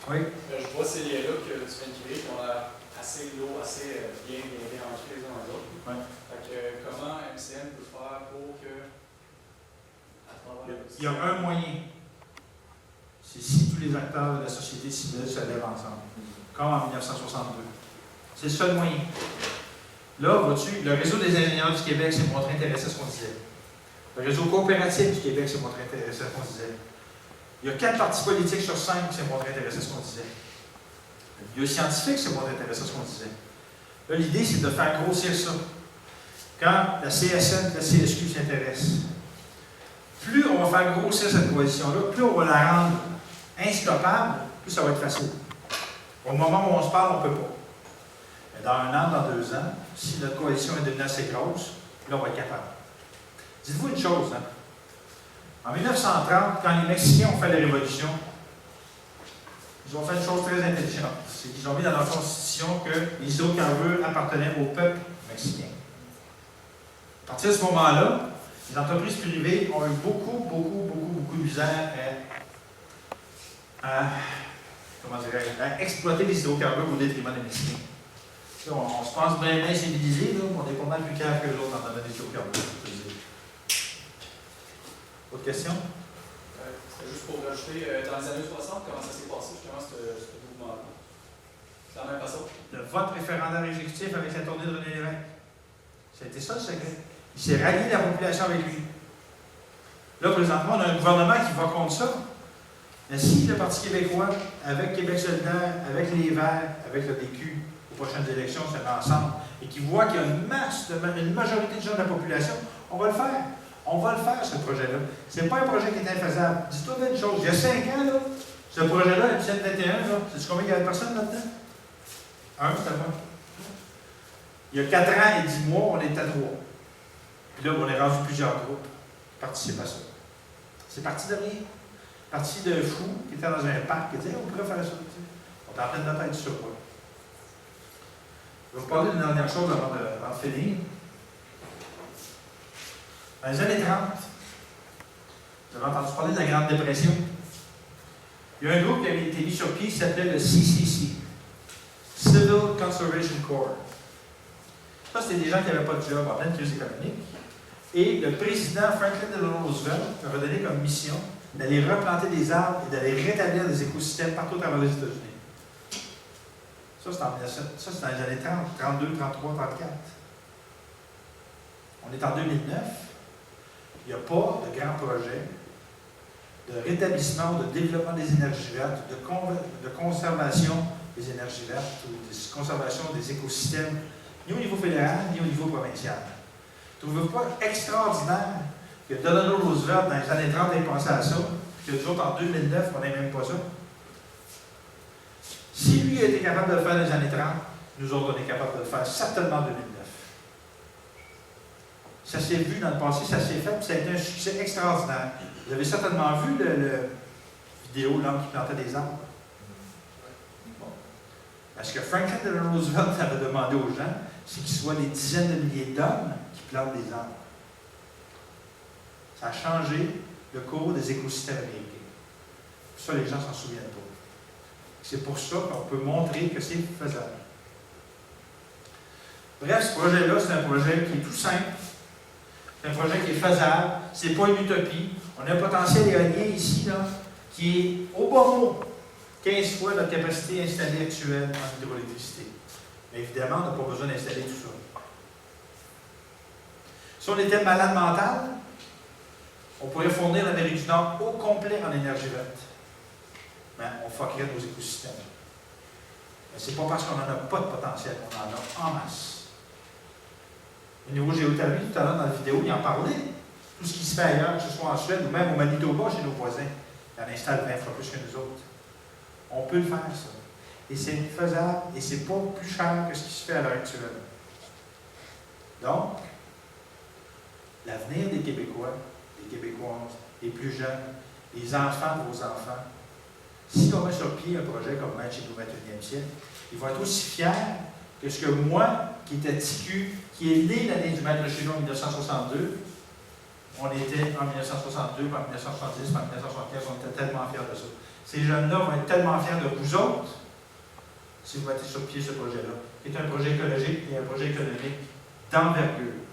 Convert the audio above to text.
Oui. Je vois ces liens-là que tu viens de créer qui ont l'air assez lourds, assez bien rangés les uns dans les autres. Oui. Fait que, comment MCN peut faire pour que, à travers Il y a un moyen. C'est si tous les acteurs de la société civile se lèvent ensemble, comme en 1962. C'est le seul moyen. Là, vois-tu, le réseau des ingénieurs du Québec s'est montré intéressé à ce qu'on disait. Le réseau coopératif du Québec s'est montré intéressé à ce qu'on disait. Il y a 4 partis politiques sur 5 qui s'est montré intéressés à ce qu'on disait. Il y a un scientifique qui s'est montré intéressé à ce qu'on disait. Là, l'idée, c'est de faire grossir ça. Quand la CSN et la CSQ s'intéressent, plus on va faire grossir cette coalition-là, plus on va la rendre instoppable, plus ça va être facile. Au moment où on se parle, on ne peut pas. Mais dans 1 an, dans 2 ans, si notre coalition est devenue assez grosse, là, on va être capable. Dites-vous une chose, hein? En 1930, quand les Mexicains ont fait la révolution, ils ont fait une chose très intelligente. C'est qu'ils ont mis dans leur constitution que les hydrocarbures appartenaient au peuple mexicain. À partir de ce moment-là, les entreprises privées ont eu beaucoup de misère à exploiter les hydrocarbures au détriment des Mexicains. On se pense bien civilisé, là, mais on est pas mal plus calme que les autres dans le domaine des hydrocarbures. Autre question? C'était juste pour rajouter, dans les années 60, comment ça s'est passé justement ce mouvement-là? C'est la même façon? Le vote référendaire exécutif avec la tournée de René Lévesque. C'était ça le secret. Il s'est rallié la population avec lui. Là, présentement, on a un gouvernement qui va contre ça. Mais si le Parti québécois, avec Québec solidaire, avec les Verts, avec le PQ, aux prochaines élections, se met ensemble, et qui voit qu'il y a une majorité de gens de la population, on va le faire. On va le faire, ce projet-là. Ce n'est pas un projet qui est infaisable. Dis-toi bien une chose. Il y a 5 ans, là, ce projet-là, le 21, sais-tu combien il y avait de personnes là-dedans? 1, c'est moi. Il y a 4 ans et 10 mois, on était à 3. Puis là, on est rendu plusieurs groupes qui participent à ça. C'est parti de rien. Parti de fous qui étaient dans un parc qui disaient on pourrait faire ça. On est en train de mettre tête sur quoi. Je vais vous parler d'une dernière chose avant de finir. Dans les années 30, vous avez entendu parler de la Grande Dépression. Il y a un groupe qui avait été mis sur pied qui s'appelait le CCC, Civil Conservation Corps. Ça, c'était des gens qui n'avaient pas de job en pleine crise économique. Et le président Franklin Delano Roosevelt leur a donné comme mission d'aller replanter des arbres et d'aller rétablir des écosystèmes partout à travers les États-Unis. Ça, c'est dans les années 30, 32, 33, 34. On est en 2009. Il n'y a pas de grand projet de rétablissement ou de développement des énergies vertes, de conservation des énergies vertes ou de conservation des écosystèmes, ni au niveau fédéral, ni au niveau provincial. Trouvez-vous pas extraordinaire que Delano Roosevelt, dans les années 30, ait pensé à ça, que nous autres, en 2009, on n'ait même pas ça? Si lui a été capable de le faire dans les années 30, nous autres, on est capable de le faire certainement en 2009. Ça s'est vu dans le passé, ça s'est fait, puis ça a été un succès extraordinaire. Vous avez certainement vu le vidéo, l'homme qui plantait des arbres. Bon. Parce que Franklin Delano Roosevelt avait demandé aux gens, c'est qu'il soit des dizaines de milliers d'hommes qui plantent des arbres. Ça a changé le cours des écosystèmes américains. Ça, les gens ne s'en souviennent pas. C'est pour ça qu'on peut montrer que c'est faisable. Bref, ce projet-là, c'est un projet qui est tout simple. C'est un projet qui est faisable. Ce n'est pas une utopie. On a un potentiel éolien ici, là, qui est au bas mot 15 fois notre capacité installée actuelle en hydroélectricité. Mais évidemment, on n'a pas besoin d'installer tout ça. Si on était malade mental, on pourrait fournir l'Amérique du Nord au complet en énergie verte. Mais on fuckerait nos écosystèmes. Mais ce n'est pas parce qu'on n'en a pas de potentiel qu'on en a en masse. Au niveau géothermie, tout à l'heure dans la vidéo, il en parlait. Tout ce qui se fait ailleurs, que ce soit en Suède ou même au Manitoba, chez nos voisins, ils en installent 20 fois plus que nous autres. On peut le faire, ça. Et c'est faisable, et c'est pas plus cher que ce qui se fait à l'heure actuelle. Donc, l'avenir des Québécois, des Québécoises, les plus jeunes, les enfants de vos enfants, si on met sur pied un projet comme Maître chez nous au 21e siècle, ils vont être aussi fiers que ce que moi, qui était TQ, qui est né l'année du Maître chez nous en 1962, on était en 1962, en 1970, en 1975, on était tellement fiers de ça. Ces jeunes-là vont être tellement fiers de vous autres si vous mettez sur pied ce projet-là, qui est un projet écologique et un projet économique d'envergure.